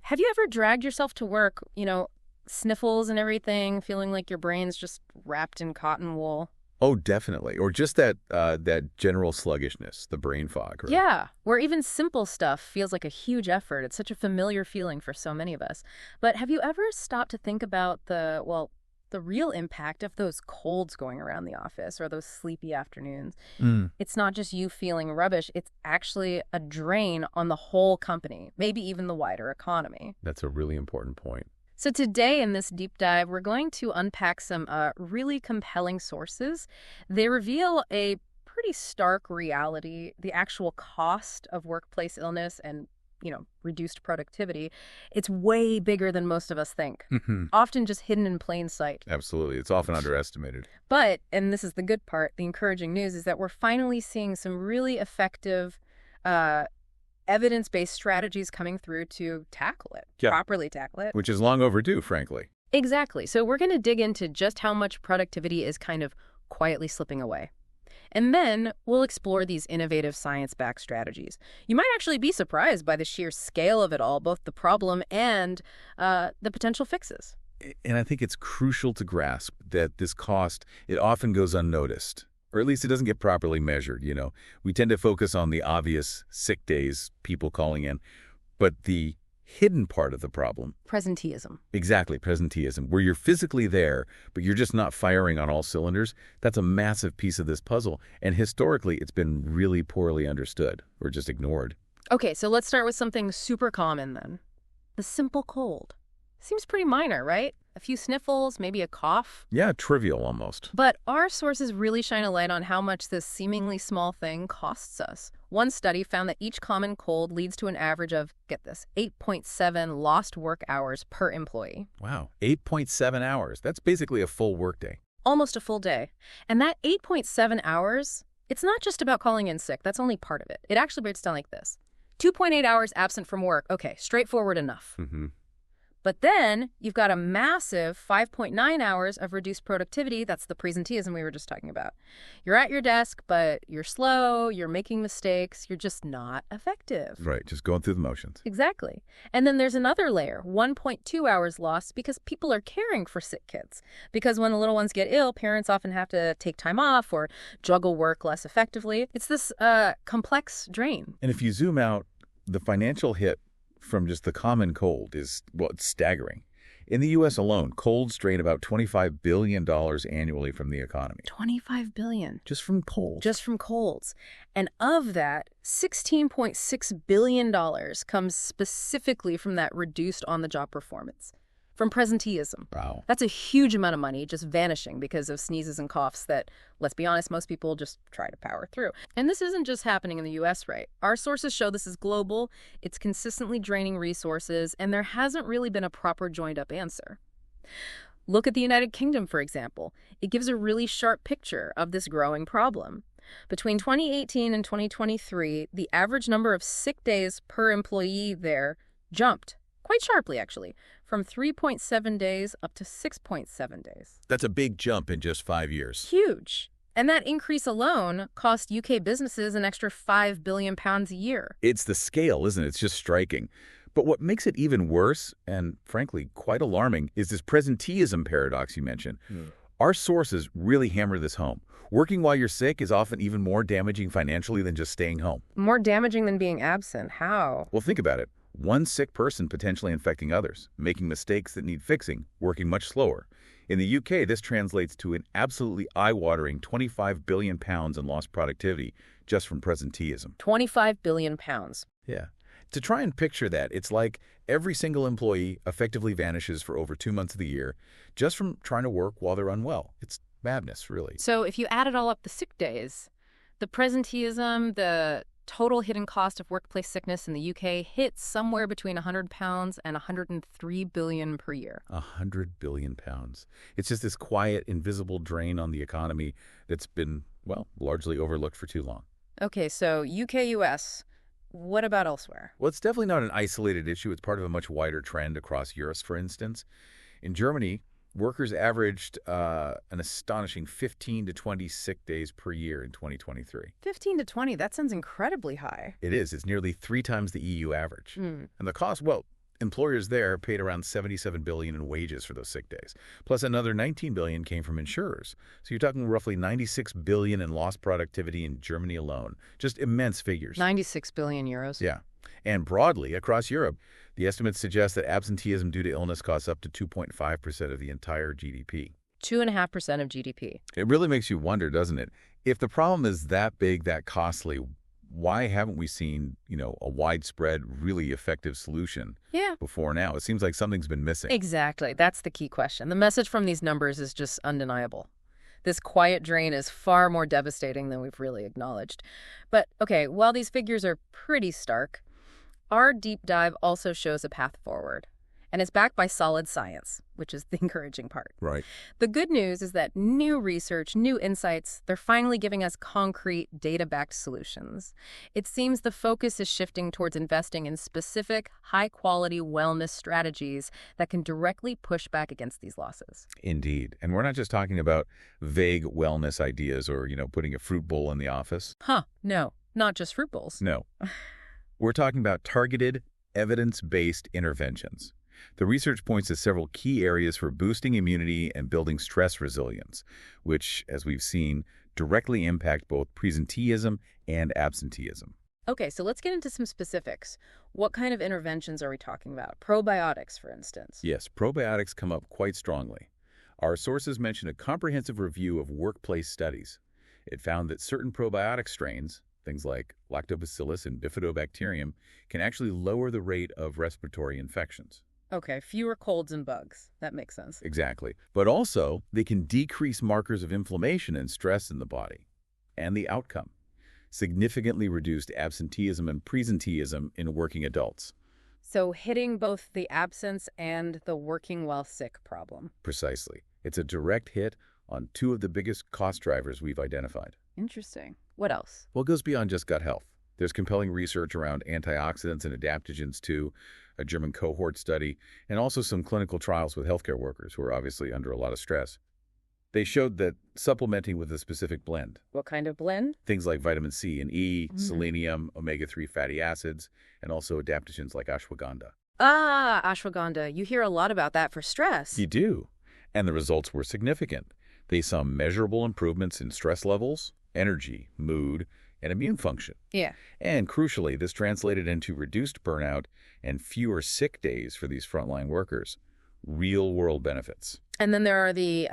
Have you ever dragged yourself to work, sniffles and everything, feeling like your brain's just wrapped in cotton wool? Oh, definitely. Or just that general sluggishness, the brain fog. Right? Yeah, where even simple stuff feels like a huge effort. It's such a familiar feeling for so many of us. But have you ever stopped to think about the real impact of those colds going around the office or those sleepy afternoons? Mm. It's not just you feeling rubbish, it's actually a drain on the whole company, maybe even the wider economy. That's a really important point. So today in this deep dive, we're going to unpack some really compelling sources. They reveal a pretty stark reality, the actual cost of workplace illness and, reduced productivity. It's way bigger than most of us think, often just hidden in plain sight. Absolutely. It's often underestimated. But, and this is the good part, the encouraging news is that we're finally seeing some really effective evidence-based strategies coming through to tackle it, properly tackle it. Which is long overdue, frankly. Exactly. So we're going to dig into just how much productivity is kind of quietly slipping away. And then we'll explore these innovative science-backed strategies. You might actually be surprised by the sheer scale of it all, both the problem and the potential fixes. And I think it's crucial to grasp that this cost, it often goes unnoticed. Or at least it doesn't get properly measured, We tend to focus on the obvious sick days, people calling in. But the hidden part of the problem... Presenteeism. Exactly, presenteeism. Where you're physically there, but you're just not firing on all cylinders. That's a massive piece of this puzzle. And historically, it's been really poorly understood or just ignored. Okay, so let's start with something super common then. The simple cold. Seems pretty minor, right? A few sniffles, maybe a cough. Yeah, trivial almost. But our sources really shine a light on how much this seemingly small thing costs us. One study found that each common cold leads to an average of, get this, 8.7 lost work hours per employee. Wow, 8.7 hours. That's basically a full workday. Almost a full day. And that 8.7 hours, it's not just about calling in sick. That's only part of it. It actually breaks down like this. 2.8 hours absent from work. Okay, straightforward enough. But then you've got a massive 5.9 hours of reduced productivity. That's the presenteeism we were just talking about. You're at your desk, but you're slow, you're making mistakes, you're just not effective. Right, just going through the motions. Exactly. And then there's another layer, 1.2 hours lost because people are caring for sick kids. Because when the little ones get ill, parents often have to take time off or juggle work less effectively. It's this complex drain. And if you zoom out, the financial hit from just the common cold is, it's staggering. In the U.S. alone, colds drain about $25 billion annually from the economy. $25 billion. Just from colds. Just from colds. And of that, $16.6 billion comes specifically from that reduced on-the-job performance. From presenteeism. Wow. That's a huge amount of money just vanishing because of sneezes and coughs that, let's be honest, most people just try to power through. And this isn't just happening in the U.S., right? Our sources show this is global, it's consistently draining resources, and there hasn't really been a proper joined-up answer. Look at the United Kingdom, for example. It gives a really sharp picture of this growing problem. Between 2018 and 2023, the average number of sick days per employee there jumped. Quite sharply, actually, from 3.7 days up to 6.7 days. That's a big jump in just 5 years. Huge. And that increase alone cost UK businesses an extra £5 billion a year. It's the scale, isn't it? It's just striking. But what makes it even worse, and frankly quite alarming, is this presenteeism paradox you mentioned. Our sources really hammer this home. Working while you're sick is often even more damaging financially than just staying home. More damaging than being absent. How? Well, think about it. One sick person potentially infecting others, making mistakes that need fixing, working much slower. In the UK, this translates to an absolutely eye-watering £25 billion in lost productivity just from presenteeism. £25 billion. Yeah. To try and picture that, it's like every single employee effectively vanishes for over 2 months of the year just from trying to work while they're unwell. It's madness, really. So if you added all up the sick days, the presenteeism, the total hidden cost of workplace sickness in the UK hits somewhere between £100 and $103 billion per year. £100 billion. It's just this quiet, invisible drain on the economy that's been, well, largely overlooked for too long. Okay, so UK, US. What about elsewhere? Well, it's definitely not an isolated issue. It's part of a much wider trend across Europe, for instance. In Germany, workers averaged an astonishing 15 to 20 sick days per year in 2023. 15 to 20, that sounds incredibly high. It is. It's nearly 3 times the EU average. And the cost, well, Employers there paid around $77 billion in wages for those sick days. Plus another $19 billion came from insurers. So you're talking roughly $96 billion in lost productivity in Germany alone. Just immense figures. 96 billion euros? Yeah. And broadly, across Europe, the estimates suggest that absenteeism due to illness costs up to 2.5% of the entire GDP. 2.5% of GDP. It really makes you wonder, doesn't it? If the problem is that big, that costly, why haven't we seen, a widespread, really effective solution before now? It seems like something's been missing. Exactly. That's the key question. The message from these numbers is just undeniable. This quiet drain is far more devastating than we've really acknowledged. But, okay, while these figures are pretty stark, our deep dive also shows a path forward. And it's backed by solid science, which is the encouraging part. Right. The good news is that new research, new insights, they're finally giving us concrete, data-backed solutions. It seems the focus is shifting towards investing in specific, high-quality wellness strategies that can directly push back against these losses. Indeed. And we're not just talking about vague wellness ideas or, putting a fruit bowl in the office. No, not just fruit bowls. No. We're talking about targeted, evidence-based interventions. The research points to several key areas for boosting immunity and building stress resilience, which, as we've seen, directly impact both presenteeism and absenteeism. Okay, so let's get into some specifics. What kind of interventions are we talking about? Probiotics, for instance. Yes, probiotics come up quite strongly. Our sources mention a comprehensive review of workplace studies. It found that certain probiotic strains, things like lactobacillus and bifidobacterium, can actually lower the rate of respiratory infections. Okay, fewer colds and bugs. That makes sense. Exactly. But also, they can decrease markers of inflammation and stress in the body. And the outcome? Significantly reduced absenteeism and presenteeism in working adults. So hitting both the absence and the working while sick problem. Precisely. It's a direct hit on two of the biggest cost drivers we've identified. Interesting. What else? Well, it goes beyond just gut health. There's compelling research around antioxidants and adaptogens too, a German cohort study, and also some clinical trials with healthcare workers who are obviously under a lot of stress. They showed that supplementing with a specific blend. What kind of blend? Things like vitamin C and E, selenium, omega-3 fatty acids, and also adaptogens like ashwagandha. Ah, ashwagandha. You hear a lot about that for stress. You do. And the results were significant. They saw measurable improvements in stress levels, energy, mood, and immune function. Yeah. And crucially, this translated into reduced burnout and fewer sick days for these frontline workers. Real-world benefits. And then there are the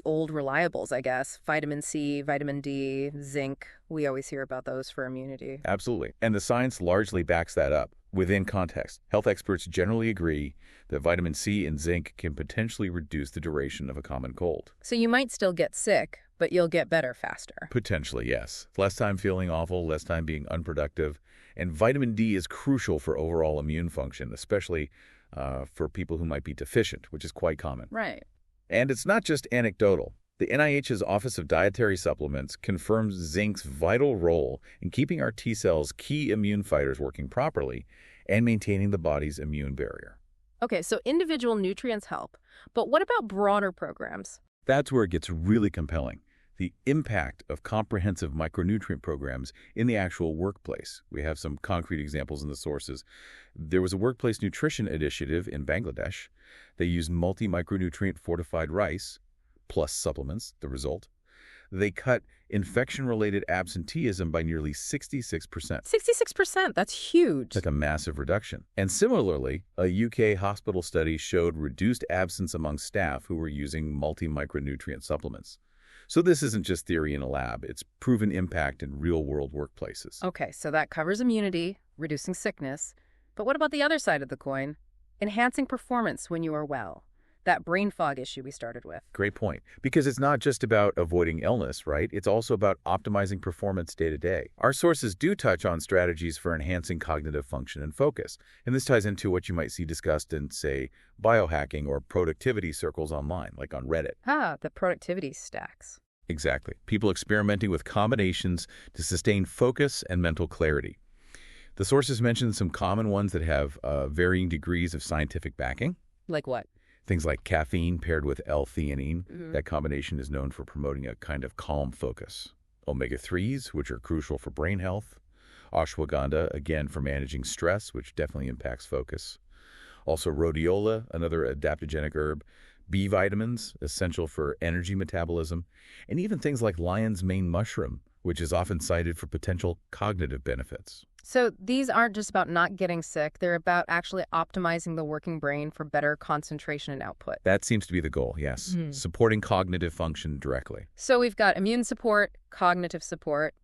old reliables, I guess. Vitamin C, vitamin D, zinc. We always hear about those for immunity. Absolutely. And the science largely backs that up. Within context, health experts generally agree that vitamin C and zinc can potentially reduce the duration of a common cold. So you might still get sick, but you'll get better faster. Potentially, yes. Less time feeling awful, less time being unproductive. And vitamin D is crucial for overall immune function, especially for people who might be deficient, which is quite common. Right. And it's not just anecdotal. The NIH's Office of Dietary Supplements confirms zinc's vital role in keeping our T cells, key immune fighters, working properly and maintaining the body's immune barrier. Okay, so individual nutrients help. But what about broader programs? That's where it gets really compelling. The impact of comprehensive micronutrient programs in the actual workplace. We have some concrete examples in the sources. There was a workplace nutrition initiative in Bangladesh. They used multi-micronutrient fortified rice, plus supplements, the result. They cut infection-related absenteeism by nearly 66%. 66%, that's huge. Like a massive reduction. And similarly, a UK hospital study showed reduced absence among staff who were using multi-micronutrient supplements. So this isn't just theory in a lab. It's proven impact in real-world workplaces. Okay, so that covers immunity, reducing sickness. But what about the other side of the coin? Enhancing performance when you are well. That brain fog issue we started with. Great point. Because it's not just about avoiding illness, right? It's also about optimizing performance day to day. Our sources do touch on strategies for enhancing cognitive function and focus. And this ties into what you might see discussed in, say, biohacking or productivity circles online, like on Reddit. The productivity stacks. Exactly. People experimenting with combinations to sustain focus and mental clarity. The sources mention some common ones that have varying degrees of scientific backing. Like what? Things like caffeine paired with L-theanine. That combination is known for promoting a kind of calm focus. Omega-3s, which are crucial for brain health. Ashwagandha, again, for managing stress, which definitely impacts focus. Also rhodiola, another adaptogenic herb, B vitamins, essential for energy metabolism, and even things like lion's mane mushroom, which is often cited for potential cognitive benefits. So these aren't just about not getting sick. They're about actually optimizing the working brain for better concentration and output. That seems to be the goal, yes. Supporting cognitive function directly. So we've got immune support, cognitive support.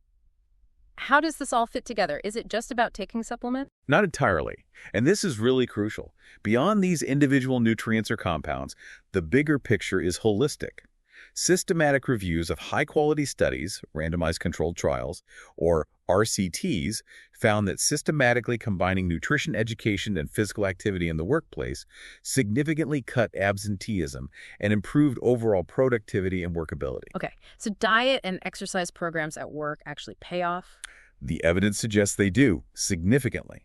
How does this all fit together? Is it just about taking supplements? Not entirely. And this is really crucial. Beyond these individual nutrients or compounds, the bigger picture is holistic. Systematic reviews of high-quality studies, randomized controlled trials, or RCTs, found that systematically combining nutrition education and physical activity in the workplace significantly cut absenteeism and improved overall productivity and workability. Okay, so diet and exercise programs at work actually pay off? The evidence suggests they do, significantly.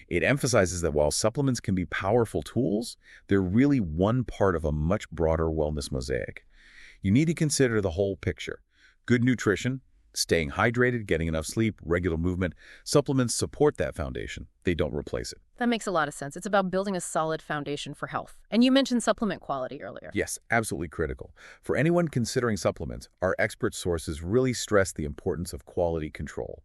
It emphasizes that while supplements can be powerful tools, they're really one part of a much broader wellness mosaic. You need to consider the whole picture. Good nutrition, staying hydrated, getting enough sleep, regular movement. Supplements support that foundation. They don't replace it. That makes a lot of sense. It's about building a solid foundation for health. And you mentioned supplement quality earlier. Yes, absolutely critical. For anyone considering supplements, our expert sources really stress the importance of quality control.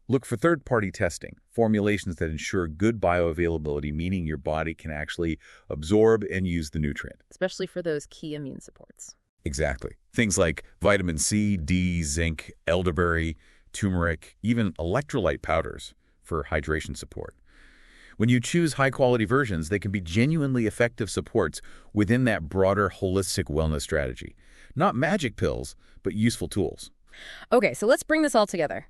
Look for third-party testing, formulations that ensure good bioavailability, meaning your body can actually absorb and use the nutrient. Especially for those key immune supports. Exactly. Things like vitamin C, D, zinc, elderberry, turmeric, even electrolyte powders for hydration support. When you choose high-quality versions, they can be genuinely effective supports within that broader holistic wellness strategy. Not magic pills, but useful tools. Okay, so let's bring this all together.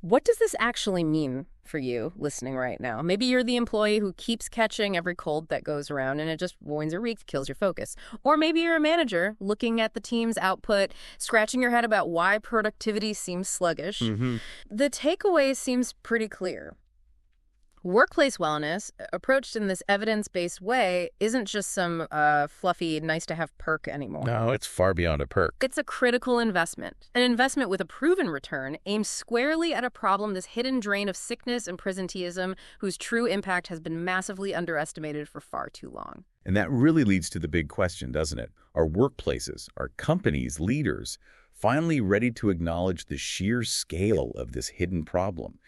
What does this actually mean for you listening right now? Maybe you're the employee who keeps catching every cold that goes around and it just ruins your week, kills your focus. Or maybe you're a manager looking at the team's output, scratching your head about why productivity seems sluggish. The takeaway seems pretty clear. Workplace wellness, approached in this evidence-based way, isn't just some fluffy, nice-to-have perk anymore. No, it's far beyond a perk. It's a critical investment. An investment with a proven return aimed squarely at a problem, this hidden drain of sickness and presenteeism, whose true impact has been massively underestimated for far too long. And that really leads to the big question, doesn't it? Are workplaces, are companies, leaders, finally ready to acknowledge the sheer scale of this hidden problem?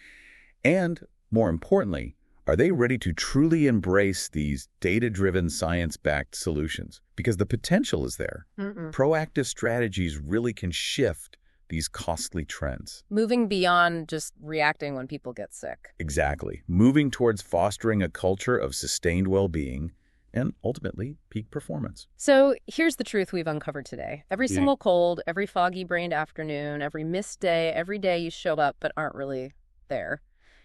And more importantly, are they ready to truly embrace these data-driven, science-backed solutions? Because the potential is there. Proactive strategies really can shift these costly trends. Moving beyond just reacting when people get sick. Exactly. Moving towards fostering a culture of sustained well-being and ultimately peak performance. So here's the truth we've uncovered today. Every single cold, every foggy-brained afternoon, every missed day, every day you show up but aren't really there.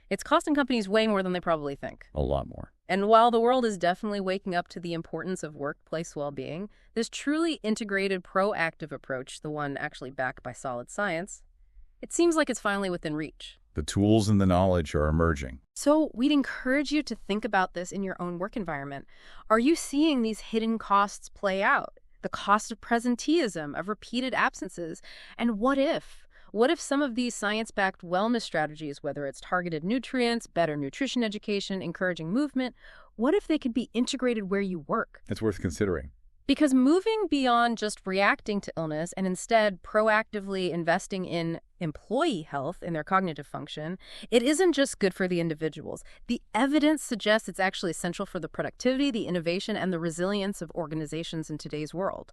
It's costing companies way more than they probably think. A lot more. And while the world is definitely waking up to the importance of workplace well-being, this truly integrated, proactive approach, the one actually backed by solid science, it seems like it's finally within reach. The tools and the knowledge are emerging. So we'd encourage you to think about this in your own work environment. Are you seeing these hidden costs play out? The cost of presenteeism, of repeated absences? And what if? What if some of these science-backed wellness strategies, whether it's targeted nutrients, better nutrition education, encouraging movement, what if they could be integrated where you work? It's worth considering. Because moving beyond just reacting to illness and instead proactively investing in employee health and their cognitive function, it isn't just good for the individuals. The evidence suggests it's actually essential for the productivity, the innovation, and the resilience of organizations in today's world.